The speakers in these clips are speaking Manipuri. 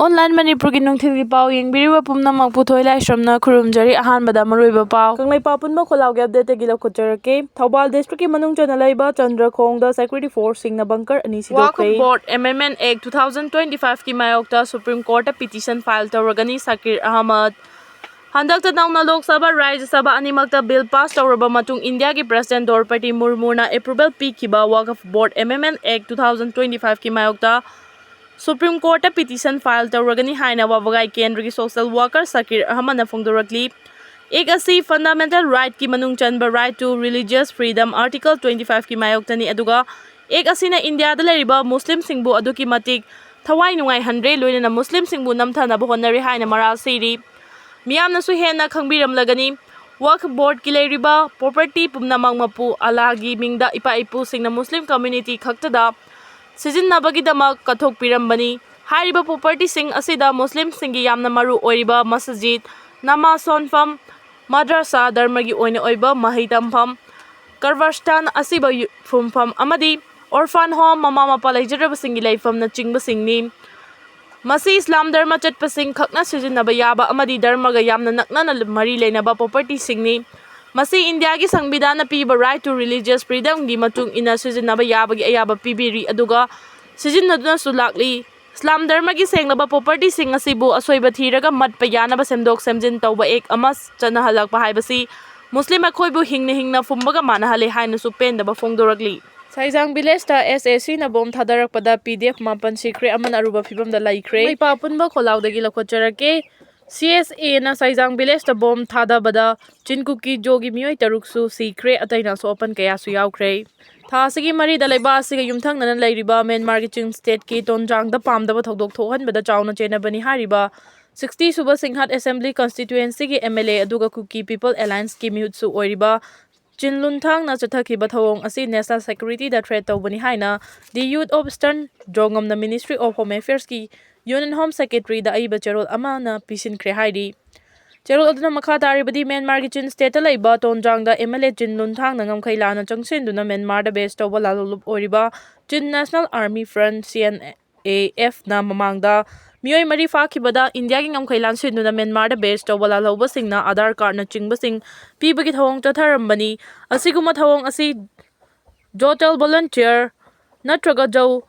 Online Manipur ki nungthil pau yengbiriwa pumnamak puthoi laisramna khurumjari ahanbada maruiba pau kanglai papunba kholauge update gi lokhojarake Thobal district ki manungchana laiba Chandrakhongda security force singna bunker ani sidokre Waqf Board Amendment Act 2025 ki mayokta Supreme Court petition file tawragani Sokhre Amadi Handakta nauna Lok Sabha Rajya Sabha animakta bill pass tawraba matung India ki President Draupadi Murmuna approval pikiba Waqf Board Amendment Act 2025 ki mayokta Supreme Court petition file tawragani haina wabagai kendra social worker Sokhre Amadi Fongdorakli ek asi fundamental right ki manung chanba right to religious freedom article 25 ki mayoktani aduga ek asina India da leriba Muslim singbu aduki matik thawai nungai handre loina Muslim singbu namthana honari haina maral siri miyamna su hena khangbiramlagani Waqf Board ki leriba property pumnamang mapu alagi mingda ipa ipu singna Muslim community khaktada Sijinnabagidama kathok pirambani hariba property sing asida Muslim singi yamna maru oiriba masjid nama sonfam madrasa dharmagi oina oiba mahitampham karvastan asiba phumpham amadi orphan home mama mapa laijaraba singi laifam na chingba singni masi Islam dharma chatpa sing khakna sijinnaba yaba amadi dharmaga yamna nakna mari leinaba property singni Masi India ki sangbidana piba right to religious freedom gi matung ina sijinnaba yabagi ayaba pibiri aduga sijinnaduna sulakli Islam dharma gi senglaba property sing asibu asoiba thiraga matpa yanaba semdok semjin tawba ek amas chanahalakpa haibasi Muslim akhoibu hingna fumbaga manahale haina su pendaba fongdorakli Saijang village ta SAC na bom thadarakpada PDF mapan Sokhre Amadi Aruba Fibmda Lei mai papunba kholaudagi lakhojarake CSA na Saijang village ta bom thada bada Kuki jogi mioi taruksu Sire ataina sopan kaya su yaukre tha sigi mari da laiba asiga yumthang nan lairiba Myanmar ki Chung state ki tonjang da pamdaba thodok thohan bada chauna chena bani hariba 60 suba singhat assembly constituency ki MLA aduga Kuki people alliance ki mihutsu oiriba Chinlunthang na chathaki bathawong asi national security da threat tawbani haina the youth of Eastern Jongam na Ministry of Home Affairs ki Union Home Secretary da aiba cherol ama na pisinkre haidi cherol aduna makha taribadi Myanmar ki Chin state ta laiba tonjang da MLA Chinlunthang na ngamkhai lana changsin duna Myanmar da base tawba lalulup oriba Chin National Army Front CNAF na mamangda mioi mari fakhibada India ki ngamkhai lan sinduna Myanmar da base tawba lalauba singna Aadhaar card na chingba sing pibagi thawong chatharambani asiguma thawong asi jotel volunteer natraga jau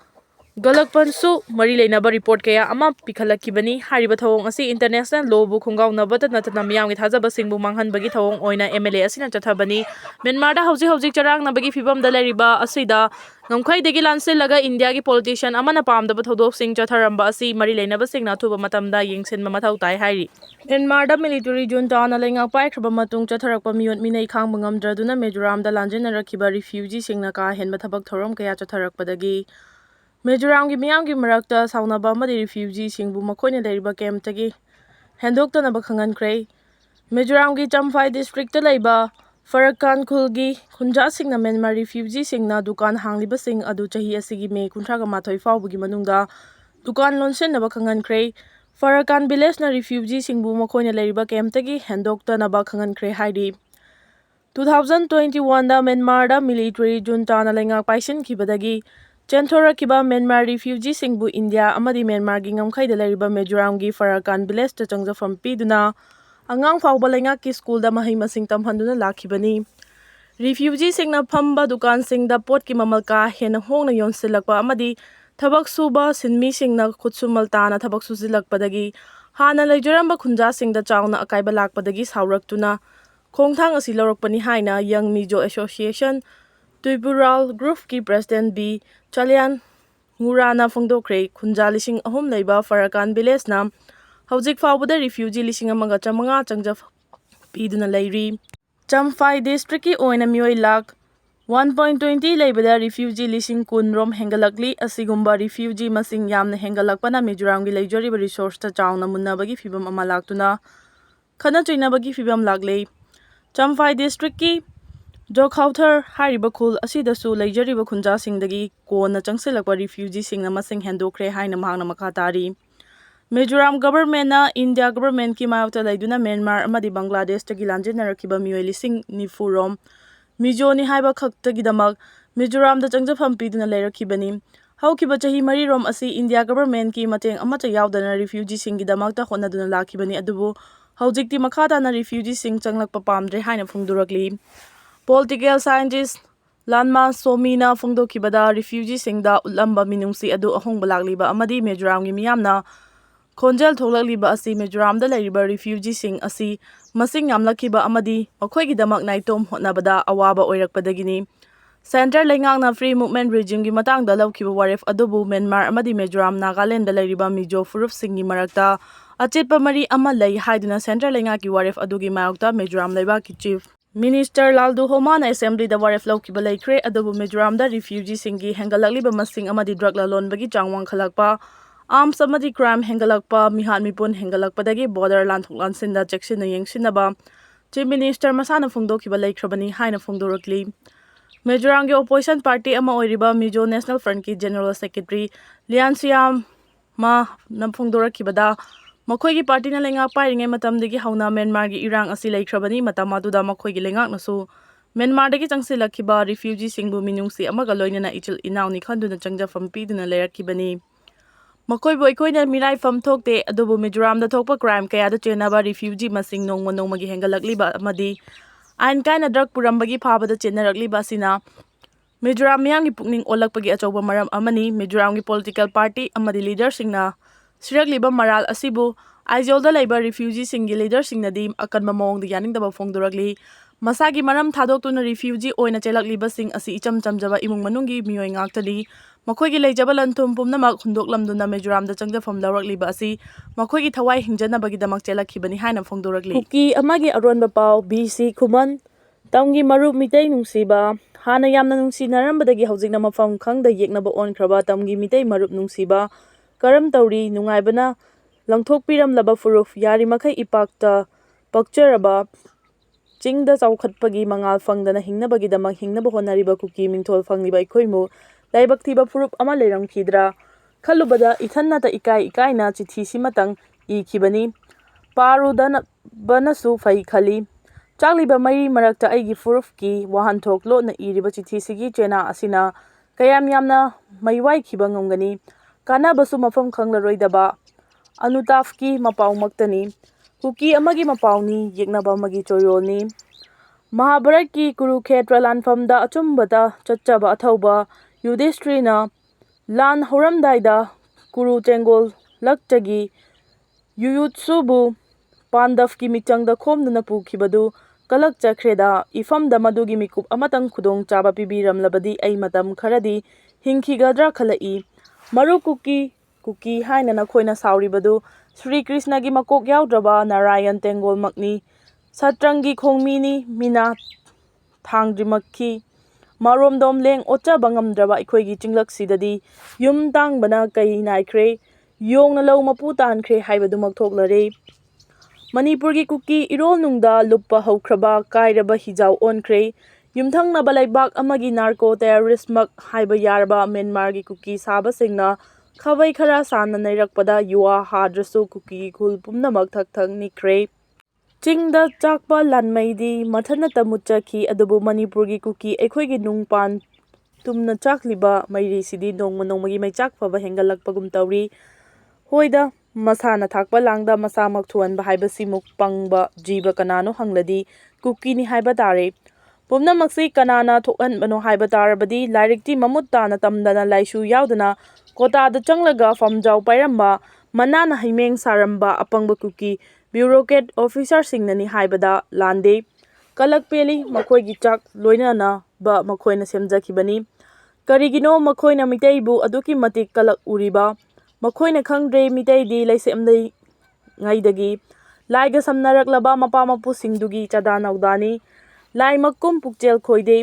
galakpansu mari leinaba report kaya ama pikhalakibani hariba thawong asi international law bu khungaunabata natana miyamgi thajaba singbu manghanbagi thawong oina MLA asina chathabani Myanmar da hauji charang nabagi fibamda leriba asida ngamkhai degi lansil laga India ki politician amana pamdaba thodok sing chatharamba asi mari leinaba singna thuba matamda yengsin mathau tai hairi Myanmar da military junta na lenga pai khaba matung chatharakpa miyon minai khang bangamdraduna Mizoram da lanjena rakhiba refugee singna ka henba thabak thorom kaya chatharakpadagi Mizoram ki miyam ki marakta saunaba amadi refugee singbu makhoina leriba camp tagi hendokta ba khangankre Mizoram ki Champhai district ta laiba Farakan khulgi khunja singna Myanmar refugee singna dukan hangliba sing adu chahi asigi me kunthraga mathoi fawbugi manungda dukan lonsen ba khangankre Farakan village na refugee singbu makhoina leriba camp tagi hendokta ba khangankre haidi 2021 da Myanmar da military junta na lenga paisin khibadagi Chenthora kiba Myanmar refugee singbu India amadi Myanmar gi ngamkhai da leriba Mizoram gi Farakan village ta changjafam piduna angang fawba lenga ki school da mahai masing tamhanduna lakhibani refugee singna phamba dukan singda pot ki mamal ka hena hongna yonsilakpa amadi thabak suba sinmi singna khutsumal tana thabak suzilakpadagi hana leijaramba khunja singda chauna akaiba lakpadagi sauraktuna khongthang asi lorokpani haina Young Mizo Association Tuipural Group ki President B Chalian Ngurana Fongdokre khunja lising ahum leiba Farakan village na hauzik fawbada refugee lising amaga chamanga changja piduna leiri Champhai district ki oina mioi lak 1.20 leibada refugee lising kun rom hengalakli asigumba refugee masing yamna hengalakpana Mizoram gi leijoriba resource ta chauna munnabagi fibam ama laktuna khana choinabagi fibam laklei Champhai district ki Jokhauthar hariba khul asidasu leijariba khunja singdagi kona changsilakpa refugee singna masing hendokre haina mahangna makha tari Mizoram government na India government ki mayauta laiduna Myanmar amadi Bangladesh tagi lanjena rakiba mioi lising nifurom Mizo ni haiba khaktagidamak Mizoram da changjafam piduna leirakibani ꯍꯧꯈꯤꯕ ꯆꯍꯤ 4ꯔꯣꯝ ꯑꯁꯤ ꯏꯟꯗꯤꯌꯥ ꯒꯚꯔꯟꯃꯦꯟꯠꯀꯤ ꯃꯇꯦꯡ ꯑꯃꯠꯇ ꯌꯥꯎꯗꯅ ꯔꯤꯐ꯭ꯌꯨꯖꯤꯁꯤꯡꯒꯤꯗꯃꯛꯇ ꯍꯣꯠꯅꯗꯨꯅ ꯂꯥꯛꯈꯤꯕꯅꯤ ꯑꯗꯨꯕꯨ ꯍꯧꯖꯤꯛꯇꯤ ꯃꯈꯥ ꯇꯥꯅ ꯔꯤꯐ꯭ꯌꯨꯖꯤꯁꯤꯡ ꯆꯪꯂꯛꯄ ꯄꯥꯝꯗ꯭ꯔꯦ ꯍꯥꯏꯅ ꯐꯣꯡꯗꯣꯔꯛꯂꯤ꯫ ꯄꯣꯂꯤꯇꯤꯀꯦꯜ ꯁꯥꯏꯟꯇꯤꯁꯠ ꯂꯥꯟꯃꯥ ꯁꯣꯃꯤꯅ ꯐꯣꯡꯗꯣꯛꯈꯤꯕꯗ ꯔꯤꯐ꯭ꯌꯨꯖꯤꯁꯤꯡꯗ ꯎꯠꯂꯝꯕ ꯃꯤꯅꯨꯡꯁꯤ ꯑꯗꯨ ꯑꯍꯣꯡꯕ ꯂꯥꯛꯂꯤꯕ ꯑꯃꯗꯤ ꯃꯤꯖꯣꯔꯥꯝꯒꯤ ꯃꯤꯌꯥꯝꯅ ꯈꯣꯟꯖꯦꯜ ꯊꯣꯛꯂꯛꯂꯤꯕ ꯑꯁꯤ ꯃꯤꯖꯣꯔꯥꯝꯗ ꯂꯩꯔꯤꯕ ꯔꯤꯐ꯭ꯌꯨꯖꯤꯁꯤꯡ ꯑꯁꯤ ꯃꯁꯤꯡ ꯌꯥꯝꯂꯛꯈꯤꯕ ꯑꯃꯗꯤ ꯃꯈꯣꯏꯒꯤꯗꯃꯛ ꯅꯥꯏꯇꯣꯝ ꯍꯣꯠꯅꯕꯗ ꯑꯋꯥꯕ ꯑꯣꯏꯔꯛꯄꯗꯒꯤꯅꯤ꯫ ꯁꯦꯟꯇꯔ ꯂꯩꯉꯥꯛꯅ ꯐ꯭ꯔꯤ ꯃꯨꯚꯃꯦꯟꯠ ꯔꯤꯖꯤꯝꯒꯤ ꯃꯇꯥꯡꯗ ꯂꯧꯈꯤꯕ ꯋꯥꯔꯦꯞ ꯑꯗꯨꯕꯨ ꯃ꯭ꯌꯥꯟꯃꯥꯔ ꯑꯃꯗꯤ ꯃꯤꯖꯣꯔꯥꯝ ꯅꯥꯒꯥꯂꯦꯟꯗ ꯂꯩꯔꯤꯕ ꯃꯤꯖꯣ ꯐꯨꯔꯨꯞꯁꯤꯡꯒꯤ ꯃꯔꯛꯇ ꯑꯆꯦꯠꯄ ꯃꯔꯤ ꯑꯃ ꯂꯩ ꯍꯥꯏꯗꯨꯅ ꯁꯦꯟꯇꯔ ꯂꯩꯉꯥꯛꯀꯤ ꯋꯥꯔꯦꯞ ꯑꯗꯨꯒꯤ ꯃꯥꯌꯣꯛꯇ ꯃꯤꯖꯣꯔꯥꯝ ꯂꯩꯕꯥꯛꯀꯤ ꯆꯤꯐ ꯃꯤꯅꯤꯁꯇꯔ ꯂꯥꯜꯗꯨꯍꯣꯃꯥꯅ ꯑꯦꯁꯦꯝꯕ꯭ꯂꯤꯗ ꯋꯥꯔꯦꯞ ꯂꯧꯈꯤꯕ ꯂꯩꯈ꯭ꯔꯦ ꯑꯗꯨꯕꯨ ꯃꯤꯖꯣꯔꯥꯝꯗ ꯔꯤꯐ꯭ꯌꯨꯖꯤꯁꯤꯡꯒꯤ ꯍꯦꯟꯒꯠꯂꯛꯂꯤꯕ ꯃꯁꯤꯡ ꯑꯃꯗꯤ ꯗ꯭ꯔꯒ ꯂꯂꯣꯟꯕꯒꯤ ꯆꯥꯡ ꯋꯥꯡꯈꯠꯂꯛꯄ, ꯑꯥꯔꯝꯁ ꯑꯃꯗꯤ ꯀ꯭ꯔꯥꯏꯝ ꯍꯦꯟꯒꯠꯂꯛꯄ, ꯃꯤꯍꯥꯠ ꯃꯤꯄꯨꯟ ꯍꯦꯟꯒꯠꯂꯛꯄꯗꯒꯤ ꯕꯣꯔꯗꯔ ꯂꯥꯟꯊꯣꯛ ꯂꯥꯟꯁꯤꯟꯗ ꯆꯦꯛꯁꯤꯟꯅ ꯌꯦꯡꯁꯤꯟꯅꯕ ꯆꯤꯐ ꯃꯤꯅꯤꯁꯇꯔ ꯃꯁꯥꯅ ꯐꯣꯡꯗꯣꯛꯈꯤꯕ ꯂꯩꯈ꯭ꯔꯕꯅꯤ ꯍꯥꯏꯅ ꯐꯣꯡꯗꯣꯔꯛꯂꯤ꯫ ꯃꯤꯖꯣꯔꯥꯝꯒꯤ ꯑꯣꯄꯣꯖꯤꯁꯟ ꯄꯥꯔꯇꯤ ꯑꯃ ꯑꯣꯏꯔꯤꯕ ꯃꯤꯖꯣ ꯅꯦꯁꯅꯦꯜ ꯐ꯭ꯔꯟꯠꯀꯤ ꯖꯦꯅꯔꯦꯜ ꯁꯦꯀ꯭ꯔꯦꯇꯔꯤ ꯂꯤꯌꯥꯟꯁꯤꯌꯥꯃꯅ ꯐꯣꯡꯗꯣꯔꯛꯈꯤꯕꯗ ꯃꯈꯣꯏꯒꯤ ꯄꯥꯔꯇꯤꯅ ꯂꯩꯉꯥꯛ ꯄꯥꯏꯔꯤꯉꯩ ꯃꯇꯝꯗꯒꯤ ꯍꯧꯅ ꯃ꯭ꯌꯥꯟꯃꯥꯔꯒꯤ ꯏꯔꯥꯡ ꯑꯁꯤ ꯂꯩꯈ꯭ꯔꯕꯅꯤ꯫ ꯃꯇꯝ ꯑꯗꯨꯗ ꯃꯈꯣꯏꯒꯤ ꯂꯩꯉꯥꯛꯅꯁꯨ ꯃ꯭ꯌꯥꯟꯃꯥꯔꯗꯒꯤ ꯆꯪꯁꯤꯜꯂꯛꯈꯤꯕ ꯔꯤꯐ꯭ꯌꯨꯖꯤꯁꯤꯡꯕꯨ ꯃꯤꯅꯨꯡꯁꯤ ꯑꯃꯒ ꯂꯣꯏꯅꯅ ꯏꯆꯤꯜ ꯏꯅꯥꯎꯅꯤ ꯈꯟꯗꯨꯅ ꯆꯪꯖꯐꯝ ꯄꯤꯗꯨꯅ ꯂꯩꯔꯛꯈꯤꯕꯅꯤ꯫ ꯃꯈꯣꯏꯕꯨ ꯑꯩꯈꯣꯏꯅ ꯃꯤꯔꯥꯏꯐꯝ ꯊꯣꯛꯇꯦ ꯑꯗꯨꯕꯨ ꯃꯤꯖꯣꯔꯥꯝꯗ ꯊꯣꯛꯄ ꯀ꯭ꯔꯥꯏꯝ ꯀꯌꯥꯗ ꯆꯦꯟꯅꯕ ꯔꯤꯐ꯭ꯌꯨꯖꯤ ꯃꯁꯤꯡ ꯅꯣꯡꯃ ꯅꯣꯡꯃꯒꯤ ꯍꯦꯟꯒꯠꯂꯛꯂꯤꯕ ꯑꯃꯗꯤ ꯑꯥꯏꯟ ꯀꯥꯏꯅ ꯗ꯭ꯔꯒ ꯄꯨꯔꯝꯕꯒꯤ ꯐꯥꯕꯗ ꯆꯦꯟꯅꯔꯛꯂꯤꯕ ꯑꯁꯤꯅ ꯃꯤꯖꯣꯔꯥꯝ ꯃꯤꯌꯥꯝꯒꯤ ꯄꯨꯛꯅꯤꯡ ꯑꯣꯜꯂꯛꯄꯒꯤ ꯑꯆꯧꯕ ꯃꯔꯝ ꯑꯃꯅꯤ꯫ ꯃꯤꯖꯣꯔꯥꯝꯒꯤ ꯄꯣꯂꯤꯇꯤꯀꯦꯜ ꯄꯥꯔꯇꯤ ꯑꯃꯗꯤ ꯂꯤꯗꯔꯁꯤꯡꯅ ꯁꯤꯔꯛꯂꯤꯕ ꯃꯔꯥꯜ ꯑꯁꯤꯕꯨ ꯑꯥꯏꯖꯣꯜꯗ ꯂꯩꯕ ꯔꯤꯐ꯭ꯌꯨꯖꯤꯁꯤꯡꯒꯤ ꯂꯤꯗꯔꯁꯤꯡꯅꯗꯤ ꯑꯀꯟꯕ ꯃꯑꯣꯡꯗ ꯌꯥꯅꯤꯡꯗꯕ ꯐꯣꯡꯗꯣꯔꯛꯂꯤ꯫ ꯃꯁꯥꯒꯤ ꯃꯔꯝ ꯊꯥꯗꯣꯛꯇꯨꯅ ꯔꯤꯐ꯭ꯌꯨꯖꯤ ꯑꯣꯏꯅ ꯆꯦꯜꯂꯛꯂꯤꯕꯁꯤꯡ ꯑꯁꯤ ꯏꯆꯝ ꯆꯝꯖꯕ ꯏꯃꯨꯡ ꯃꯅꯨꯡꯒꯤ ꯃꯤꯑꯣꯏ ꯉꯥꯛꯇꯅꯤ꯫ ꯃꯈꯣꯏꯒꯤ ꯂꯩꯖꯕ ꯂꯟ ꯊꯨꯝ ꯄꯨꯝꯅꯃꯛ ꯍꯨꯟꯗꯣꯛꯂꯝꯗꯨꯅ ꯃꯤꯖꯣꯔꯥꯝꯗ ꯆꯪꯖꯐꯝ ꯂꯧꯔꯛꯂꯤꯕ ꯑꯁꯤ ꯃꯈꯣꯏꯒꯤ ꯊꯋꯥꯏ ꯍꯤꯡꯖꯅꯕꯒꯤꯗꯃꯛ ꯆꯦꯜꯂꯛꯈꯤꯕꯅꯤ ꯍꯥꯏꯅ ꯐꯣꯡꯗꯣꯔꯛꯂꯤ꯫ ꯀꯨꯀꯤ ꯑꯃꯒꯤ ꯑꯔꯣꯟꯕ ꯄꯥꯎ ꯕꯤ.ꯁꯤ. ꯈꯨꯃꯟ ꯇꯝꯒꯤ ꯃꯔꯨꯞ ꯃꯤꯇꯩ ꯅꯨꯡꯁꯤꯕ ꯍꯥꯟꯅ ꯌꯥꯝꯅ ꯅꯨꯡꯁꯤꯅꯔꯝꯕꯗꯒꯤ ꯍꯧꯖꯤꯛꯅ ꯃꯐꯝ ꯈꯪꯗ ꯌꯦꯛꯅꯕ ꯑꯣꯟꯈ꯭ꯔꯕ ꯇꯝꯒꯤ ꯃꯤꯇꯩ ꯃꯔꯨꯞ ꯅꯨꯡꯁꯤꯕ ꯀꯔꯝ ꯇꯧꯔꯤ? ꯅꯨꯡꯉꯥꯏꯕꯅ ꯂꯪꯊꯣꯛꯄꯤꯔꯝꯂꯕ ꯐꯨꯔꯨꯞ ꯌꯥꯔꯤꯃꯈꯩ ꯏꯄꯥꯛꯇ ꯄꯛꯆꯔꯕ ꯆꯤꯡꯗ ꯆꯥꯎꯈꯠꯄꯒꯤ ꯃꯉꯥꯜ ꯐꯪꯗꯅ ꯍꯤꯡꯅꯕꯒꯤꯗꯃꯛ ꯍꯤꯡꯅꯕ ꯍꯣꯠꯅꯔꯤꯕ ꯀꯨꯀꯤ ꯃꯤꯡꯊꯣꯜ ꯐꯪꯂꯤꯕ ꯑꯩꯈꯣꯏꯕꯨ ꯂꯥꯏꯕꯛ ꯊꯤꯕ ꯐꯨꯔꯨꯞ ꯑꯃ ꯂꯩꯔꯝꯈꯤꯗ꯭ꯔꯥ ꯈꯜꯂꯨꯕꯗ ꯏꯊꯟꯅꯇ ꯏꯀꯥꯏ ꯏꯀꯥꯏꯅ ꯆꯤꯊꯤꯁꯤꯃꯇꯪ ꯏꯈꯤꯕꯅꯤ꯫ ꯄꯥꯔꯨꯗꯕꯅꯁꯨ ꯐꯩ ꯈꯜꯂꯤ꯫ ꯆꯥꯛꯂꯤꯕ ꯃꯩꯔꯤ ꯃꯔꯛꯇ ꯑꯩꯒꯤ ꯐꯨꯔꯨꯞꯀꯤ ꯋꯥꯍꯟꯊꯣꯛ ꯂꯣꯠꯅ ꯏꯔꯤꯕ ꯆꯤꯊꯤꯁꯤꯒꯤ ꯆꯦꯅꯥ ꯑꯁꯤꯅ ꯀꯌꯥꯝ ꯌꯥꯝꯅ ꯃꯩꯋꯥꯏꯈꯤꯕ ꯉꯝꯒꯅꯤ? ꯀꯥꯟꯅꯕꯁꯨ ꯃꯐꯝ ꯈꯪꯂꯔꯣꯏꯗꯕ ꯑꯅꯨꯇꯥꯞꯀꯤ ꯃꯄꯥꯎꯃꯛꯇꯅꯤ꯫ ꯀꯨꯀꯤ ꯑꯃꯒꯤ ꯃꯄꯥꯎꯅꯤ, ꯌꯦꯛꯅꯕ ꯑꯃꯒꯤ ꯆꯣꯏꯔꯣꯜꯅꯤ꯫ ꯃꯍꯥꯚꯥꯔꯠꯀꯤ ꯀꯨꯔꯨꯈꯦꯇ꯭ꯔ ꯂꯥꯟꯐꯝꯗ ꯑꯆꯨꯝꯕꯇ ꯆꯠꯆꯕ ꯑꯊꯧꯕ ꯌꯨꯙꯤꯁꯊꯤꯔꯅ ꯂꯥꯟ ꯍꯧꯔꯝꯗꯥꯏꯗ ꯀꯨꯔꯨ ꯆꯦꯡꯒꯣꯜꯂꯛꯆꯒꯤ ꯌꯨꯌꯨꯠꯁꯨꯕꯨ ꯄꯥꯟꯗꯚꯀꯤ ꯃꯤꯆꯪꯗ ꯈꯣꯝꯗꯨꯅ ꯄꯨꯈꯤꯕꯗꯨ ꯀꯂꯛꯆꯈ꯭ꯔꯦꯗ꯫ ꯏꯐꯝꯗ ꯃꯗꯨꯒꯤ ꯃꯤꯀꯨꯞ ꯑꯃꯇꯪ ꯈꯨꯗꯣꯡꯆꯥꯕ ꯄꯤꯕꯤꯔꯝꯂꯕꯗꯤ ꯑꯩ ꯃꯇꯝ ꯈꯔꯗꯤ ꯍꯤꯡꯈꯤꯒꯗ꯭ꯔꯥ ꯈꯜꯂꯛꯏ꯫ ꯃꯔꯨꯞ ꯀꯨꯀꯤ, ꯀꯨꯀꯤ ꯍꯥꯏꯅ ꯅꯈꯣꯏꯅ ꯁꯥꯎꯔꯤꯕꯗꯨ ꯁ꯭ꯔꯤ ꯀ꯭ꯔꯤꯁꯅꯒꯤ ꯃꯀꯣꯛ ꯌꯥꯎꯗ꯭ꯔꯕ ꯅꯥꯔꯥꯌꯟ ꯇꯦꯡꯒꯣꯜꯃꯛꯅꯤ꯫ ꯁꯇ꯭ꯔꯪꯒꯤ ꯈꯣꯡꯃꯤꯅꯤ, ꯃꯤꯅꯥ ꯊꯥꯡꯗ꯭ꯔꯤꯃꯛꯈꯤ꯫ ꯃꯔꯣꯝꯗꯣꯝ ꯂꯦꯡ ꯑꯣꯠꯆꯕ ꯉꯝꯗ꯭ꯔꯕ ꯑꯩꯈꯣꯏꯒꯤ ꯆꯤꯡꯂꯛꯁꯤꯗꯗꯤ ꯌꯨꯝ ꯇꯥꯡꯕꯅ ꯀꯩ ꯅꯥꯏꯈ꯭ꯔꯦ, ꯌꯣꯡꯅ ꯂꯧ ꯃꯄꯨ ꯇꯥꯟꯈ꯭ꯔꯦ ꯍꯥꯏꯕꯗꯨꯃꯛ ꯊꯣꯛꯂꯔꯦ꯫ ꯃꯅꯤꯄꯨꯔꯒꯤ ꯀꯨꯀꯤ ꯏꯔꯣꯜꯅꯨꯡꯗ ꯂꯨꯞꯄ ꯍꯧꯈ꯭ꯔꯕ ꯀꯥꯏꯔꯕ ꯍꯤꯖꯥꯎ ꯑꯣꯟꯈ꯭ꯔꯦ꯫ ꯌꯨꯝꯊꯪꯅꯕ ꯂꯩꯕꯥꯛ ꯑꯃꯒꯤ ꯅꯥꯔꯀꯣ ꯇꯦꯔꯣꯔꯤꯁꯠꯃꯛ ꯍꯥꯏꯕ ꯌꯥꯔꯕ ꯃ꯭ꯌꯥꯟꯃꯥꯔꯒꯤ ꯀꯨꯀꯤ ꯁꯥꯕꯁꯤꯡꯅ ꯈꯥꯕꯩ ꯈꯔ ꯁꯥꯟꯅ ꯅꯩꯔꯛꯄꯗ ꯌꯨꯋꯥ ꯍꯥꯗ꯭ꯔꯁꯨ ꯀꯨꯀꯤꯒꯤ ꯈꯨꯜ ꯄꯨꯝꯅꯃꯛ ꯊꯛ ꯊꯛ ꯅꯤꯛꯈ꯭ꯔꯦ꯫ ꯆꯤꯡꯗ ꯆꯥꯛꯄ ꯂꯥꯟꯃꯩꯗꯤ ꯃꯊꯟꯇ ꯃꯨꯠꯆꯈꯤ ꯑꯗꯨꯕꯨ ꯃꯅꯤꯄꯨꯔꯒꯤ ꯀꯨꯀꯤ ꯑꯩꯈꯣꯏꯒꯤ ꯅꯨꯡꯄꯥꯟ ꯇꯨꯝꯅ ꯆꯥꯛꯂꯤꯕ ꯃꯩꯔꯤꯁꯤꯗꯤ ꯅꯣꯡꯃ ꯅꯣꯡꯃꯒꯤ ꯃꯩꯆꯥꯛ ꯐꯕ ꯍꯦꯟꯒꯠꯂꯛꯄꯒꯨꯝ ꯇꯧꯔꯤ꯫ ꯍꯣꯏꯗ, ꯃꯁꯥꯅ ꯊꯥꯛꯄ ꯂꯥꯡꯗ ꯃꯁꯥꯃꯛ ꯊꯨꯍꯟꯕ ꯍꯥꯏꯕꯁꯤꯃꯨꯛ ꯄꯪꯕ ꯖꯤꯕ ꯀꯅꯥꯅꯣ ꯍꯪꯂꯗꯤ ꯀꯨꯀꯤꯅꯤ ꯍꯥꯏꯕ ꯇꯥꯔꯦ꯫ ꯄꯨꯝꯅꯃꯛꯁꯤ ꯀꯅꯥꯅ ꯊꯣꯛꯍꯟꯕꯅꯣ ꯍꯥꯏꯕ ꯇꯥꯔꯕꯗꯤ ꯂꯥꯏꯔꯤꯛꯇꯤ ꯃꯃꯨꯠ ꯇꯥꯅ ꯇꯝꯗꯅ ꯂꯥꯏꯁꯨ ꯌꯥꯎꯗꯅ ꯀꯣꯇꯥꯗ ꯆꯪꯂꯒ ꯐꯝꯖꯥꯎ ꯄꯥꯏꯔꯝꯕ, ꯃꯅꯥꯅ ꯍꯩꯃꯦꯡ ꯁꯥꯔꯝꯕ ꯑꯄꯪꯕ ꯀꯨꯀꯤ ꯕ꯭ꯌꯨꯔꯣꯀ꯭ꯔꯦꯠ ꯑꯣꯐꯤꯁꯥꯔꯁꯤꯡꯅꯅꯤ ꯍꯥꯏꯕꯗ ꯂꯥꯟꯗꯦ꯫ ꯀꯂꯛ ꯄꯦꯜꯂꯤ, ꯃꯈꯣꯏꯒꯤ ꯆꯥꯛ ꯂꯣꯏꯅꯅꯕ ꯃꯈꯣꯏꯅ ꯁꯦꯝꯖꯈꯤꯕꯅꯤ꯫ ꯀꯔꯤꯒꯤꯅꯣ ꯃꯈꯣꯏꯅ ꯃꯤꯇꯩꯕꯨ ꯑꯗꯨꯛꯀꯤ ꯃꯇꯤꯛ ꯀꯂꯛ ꯎꯔꯤꯕ? ꯃꯈꯣꯏꯅ ꯈꯪꯗ꯭ꯔꯦ ꯃꯤꯇꯩꯗꯤ ꯂꯩꯁꯦꯝꯂꯤꯉꯩꯗꯒꯤ ꯂꯥꯏꯒ ꯁꯝꯅꯔꯛꯂꯕ ꯃꯄꯥ ꯃꯄꯨꯁꯤꯡꯗꯨꯒꯤ ꯆꯥꯗꯥ ꯅꯥꯎꯗꯥꯅꯤ꯫ ꯂꯥꯏꯃꯛꯀꯨꯝ ꯄꯨꯛꯆꯦꯜ ꯈꯣꯏꯗꯦ,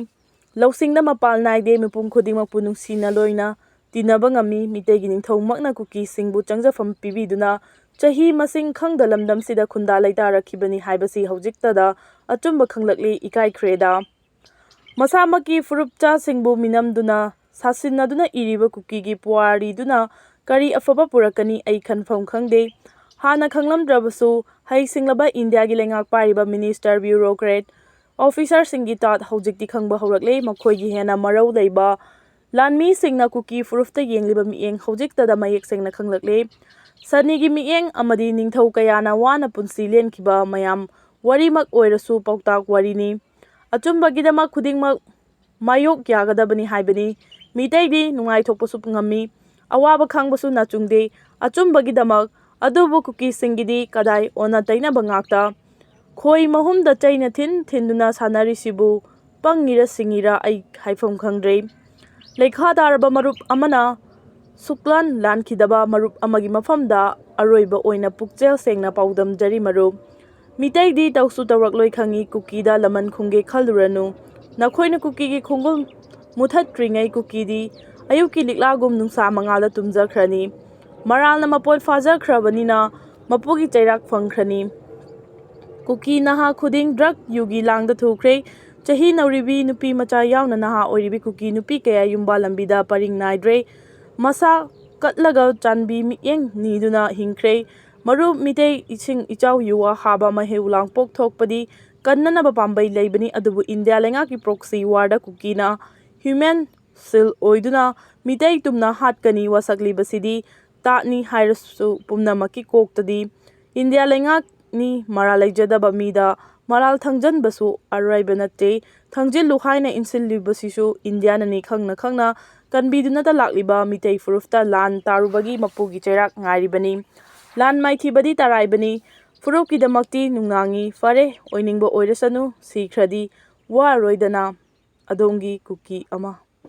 ꯂꯧꯁꯤꯡꯗ ꯃꯄꯥꯜ ꯅꯥꯏꯗꯦ, ꯃꯤꯄꯨꯝ ꯈꯨꯗꯤꯡꯃꯛꯄꯨ ꯅꯨꯡꯁꯤꯅ ꯂꯣꯏꯅ ꯇꯤꯟꯅꯕ ꯉꯝꯃꯤ꯫ ꯃꯤꯇꯩꯒꯤ ꯅꯤꯡꯊꯧꯃꯛꯅ ꯀꯨꯀꯤꯁꯤꯡꯕꯨ ꯆꯪꯖꯐꯝ ꯄꯤꯕꯤꯗꯨꯅ ꯆꯍꯤ ꯃꯁꯤꯡ ꯈꯪꯗ ꯂꯝꯗꯝꯁꯤꯗ ꯈꯨꯟꯗꯥ ꯂꯩꯇꯥꯔꯛꯈꯤꯕꯅꯤ ꯍꯥꯏꯕꯁꯤ ꯍꯧꯖꯤꯛꯇꯗ ꯑꯆꯨꯝꯕ ꯈꯪꯂꯛꯂꯤ꯫ ꯏꯀꯥꯏꯈ꯭ꯔꯦꯗ꯫ ꯃꯁꯥꯃꯛꯀꯤ ꯐꯨꯔꯨꯞꯆꯥꯁꯤꯡꯕꯨ ꯃꯤꯅꯝꯗꯨꯅ ꯁꯥꯁꯤꯟꯅꯗꯨꯅ ꯏꯔꯤꯕ ꯀꯨꯀꯤꯒꯤ ꯄꯨꯋꯥꯔꯤꯗꯨꯅ ꯀꯔꯤ ꯑꯐꯕ ꯄꯨꯔꯛꯀꯅꯤ ꯑꯩ ꯈꯟꯐꯝ ꯈꯪꯗꯦ꯫ ꯍꯥꯟꯅ ꯈꯪꯂꯝꯗ꯭ꯔꯕꯁꯨ ꯍꯩ-ꯁꯤꯡꯂꯕ ꯏꯟꯗꯤꯌꯥꯒꯤ ꯂꯩꯉꯥꯛ ꯄꯥꯏꯔꯤꯕ ꯃꯤꯅꯤꯁꯇꯔ, ꯕ꯭ꯌꯨꯔꯣꯀ꯭ꯔꯦꯠ ꯑꯣꯐꯤꯁꯥꯔꯁꯤꯡꯒꯤ ꯇꯥꯠ ꯍꯧꯖꯤꯛꯇꯤ ꯈꯪꯕ ꯍꯧꯔꯛꯂꯦ꯫ ꯃꯈꯣꯏꯒꯤ ꯍꯦꯟꯅ ꯃꯔꯧ ꯂꯩꯕ ꯂꯥꯟꯃꯤꯁꯤꯡꯅ ꯀꯨꯀꯤ ꯐꯨꯔꯨꯞꯇ ꯌꯦꯡꯂꯤꯕ ꯃꯤꯠꯌꯦꯡ ꯍꯧꯖꯤꯛꯇꯗ ꯃꯌꯦꯛ ꯁꯦꯡꯅ ꯈꯪꯂꯛꯂꯦ꯫ ꯁꯟꯅꯤꯒꯤ ꯃꯤꯠꯌꯦꯡ ꯑꯃꯗꯤ ꯅꯤꯡꯊꯧ ꯀꯌꯥꯅ ꯋꯥꯅ ꯄꯨꯟꯁꯤ ꯂꯦꯟꯈꯤꯕ ꯃꯌꯥꯝ ꯋꯥꯔꯤꯃꯛ ꯑꯣꯏꯔꯁꯨ ꯄꯥꯎꯇꯥꯛ ꯋꯥꯔꯤꯅꯤ꯫ ꯑꯆꯨꯝꯕꯒꯤꯗꯃꯛ ꯈꯨꯗꯤꯡꯃꯛ ꯃꯥꯌꯣꯛ ꯌꯥꯒꯗꯕꯅꯤ ꯍꯥꯏꯕꯅꯤ꯫ ꯃꯤꯇꯩꯗꯤ ꯅꯨꯡꯉꯥꯏꯊꯣꯛꯄꯁꯨ ꯉꯝꯃꯤ, ꯑꯋꯥꯕ ꯈꯪꯕꯁꯨ ꯅꯆꯨꯡꯗꯦ ꯑꯆꯨꯝꯕꯒꯤꯗꯃꯛ꯫ ꯑꯗꯨꯕꯨ ꯀꯨꯀꯤꯁꯤꯡꯒꯤꯗꯤ ꯀꯗꯥꯏ ꯑꯣꯟꯅ ꯇꯩꯅꯕ ꯉꯥꯛꯇ꯫ ꯈꯣꯏ ꯃꯍꯨꯝꯗ ꯆꯩꯅ ꯊꯤꯟꯗꯨꯅ ꯁꯥꯟꯅꯔꯤꯁꯤꯕꯨ ꯄꯪꯉꯤꯔ ꯁꯤꯡꯉꯤꯔ ꯑꯩ ꯍꯥꯏꯐꯝ ꯈꯪꯗ꯭ꯔꯦ꯫ ꯂꯩꯈꯥ ꯇꯥꯔꯕ ꯃꯔꯨꯞ ꯑꯃꯅ ꯁꯨꯛꯂꯥꯟ ꯂꯥꯟꯈꯤꯗꯕ ꯃꯔꯨꯞ ꯑꯃꯒꯤ ꯃꯐꯝꯗ ꯑꯔꯣꯏꯕ ꯑꯣꯏꯅ ꯄꯨꯛꯆꯦꯜ ꯁꯦꯡꯅ ꯄꯥꯎꯗꯝꯖꯔꯤ ꯃꯔꯨꯞ꯫ ꯃꯤꯇꯩꯗꯤ ꯇꯧꯁꯨ ꯇꯧꯔꯛꯂꯣꯏ ꯈꯪꯏ, ꯀꯨꯀꯤꯗ ꯂꯃꯟ ꯈꯨꯝꯒꯦ ꯈꯜꯂꯨꯔꯅꯨ꯫ ꯅꯈꯣꯏꯅ ꯀꯨꯀꯤꯒꯤ ꯈꯣꯡꯒꯨꯜ ꯃꯨꯊꯠꯇ꯭ꯔꯤꯉꯩ ꯀꯨꯀꯤꯗꯤ ꯑꯌꯨꯛꯀꯤ ꯂꯤꯛꯂꯥꯒꯨꯝ ꯅꯨꯡꯁꯥ ꯃꯉꯥꯜꯗ ꯇꯨꯝꯖꯈ꯭ꯔꯅꯤ꯫ ꯃꯔꯥꯜꯅ ꯃꯄꯣꯠ ꯐꯥꯖꯈ꯭ꯔꯕꯅꯤꯅ ꯃꯄꯨꯒꯤ ꯆꯩꯔꯥꯛ ꯐꯪꯈ꯭ꯔꯅꯤ꯫ ꯀꯨꯀꯤ ꯅꯍꯥ ꯈꯨꯗꯤꯡ ꯗ꯭ꯔꯒ ꯌꯨꯒꯤ ꯂꯥꯡꯗ ꯊꯨꯈ꯭ꯔꯦ꯫ ꯆꯍꯤ ꯅꯧꯔꯤꯕꯤ ꯅꯨꯄꯤ ꯃꯆꯥ ꯌꯥꯎꯅ ꯅꯍꯥ ꯑꯣꯏꯔꯤꯕꯤ ꯀꯨꯀꯤ ꯅꯨꯄꯤ ꯀꯌꯥ ꯌꯨꯝꯕꯥꯜ ꯂꯝꯕꯤꯗ ꯄꯔꯤꯡ ꯅꯥꯏꯗ꯭ꯔꯦ꯫ ꯃꯁꯥ ꯀꯠꯂꯒ ꯆꯥꯟꯕꯤ ꯃꯤꯠꯌꯦꯡ ꯅꯤꯗꯨꯅ ꯍꯤꯡꯈ꯭ꯔꯦ꯫ ꯃꯔꯨꯞ, ꯃꯤꯇꯩ ꯏꯁꯤꯡ ꯏꯆꯥꯎ ꯌꯨꯋꯥ ꯍꯥꯕ ꯃꯍꯩ ꯂꯥꯡꯄꯣꯛ ꯊꯣꯛꯄꯗꯤ ꯀꯟꯅꯅꯕ ꯄꯥꯝꯕꯩ ꯂꯩꯕꯅꯤ, ꯑꯗꯨꯕꯨ ꯏꯟꯗꯤꯌꯥ ꯂꯩꯉꯥꯛꯀꯤ ꯄ꯭ꯔꯣꯛꯁꯤ ꯋꯥꯔꯗ ꯀꯨꯀꯤꯅ ꯍ꯭ꯌꯨꯃꯦꯟ ꯁꯤꯜ ꯑꯣꯏꯗꯨꯅ ꯃꯤꯇꯩ ꯇꯨꯝꯅ ꯍꯥꯠꯀꯅꯤ ꯋꯥꯁꯛꯂꯤꯕꯁꯤꯗꯤ ꯇꯥꯠꯅꯤ ꯍꯥꯏꯔꯁꯨ ꯄꯨꯝꯅꯃꯛꯀꯤ ꯀꯣꯛꯇꯗꯤ ꯏꯟꯗꯤꯌꯥ ꯂꯩꯉꯥꯛꯅꯤ꯫ ꯃꯔꯥꯜ ꯂꯩꯖꯗꯕ ꯃꯤꯗ ꯃꯔꯥꯜ ꯊꯪꯖꯟꯕꯁꯨ ꯑꯔꯥꯏꯕ ꯅꯠꯇꯦ꯫ ꯊꯪꯖꯤꯜꯂꯨ ꯍꯥꯏꯅ ꯏꯟꯁꯤꯜꯂꯤꯕꯁꯤꯁꯨ ꯏꯟꯗꯤꯌꯥꯅꯅꯤ ꯈꯪꯅ ꯈꯪꯅ ꯀꯟꯕꯤꯗꯨꯅꯇ ꯂꯥꯛꯂꯤꯕ ꯃꯤꯇꯩ ꯐꯨꯔꯨꯞꯇ ꯂꯥꯟ ꯇꯥꯔꯨꯕꯒꯤ ꯃꯄꯨꯒꯤ ꯆꯩꯔꯥꯛ ꯉꯥꯏꯔꯤꯕꯅꯤ꯫ ꯂꯥꯟ ꯃꯥꯏꯊꯤꯕꯗꯤ ꯇꯔꯥꯏꯕꯅꯤ, ꯐꯨꯔꯨꯞꯀꯤꯗꯃꯛꯇꯤ ꯅꯨꯡꯅꯥꯡꯉꯤ꯫ ꯐꯔꯦ, ꯑꯣꯏꯅꯤꯡꯕ ꯑꯣꯏꯔꯁꯅꯨ, ꯁꯤꯈ꯭ꯔꯗꯤ ꯋꯥꯔꯔꯣꯏꯗꯅ꯫ ꯑꯗꯣꯝꯒꯤ ꯀꯨꯀꯤ ꯑꯃ꯫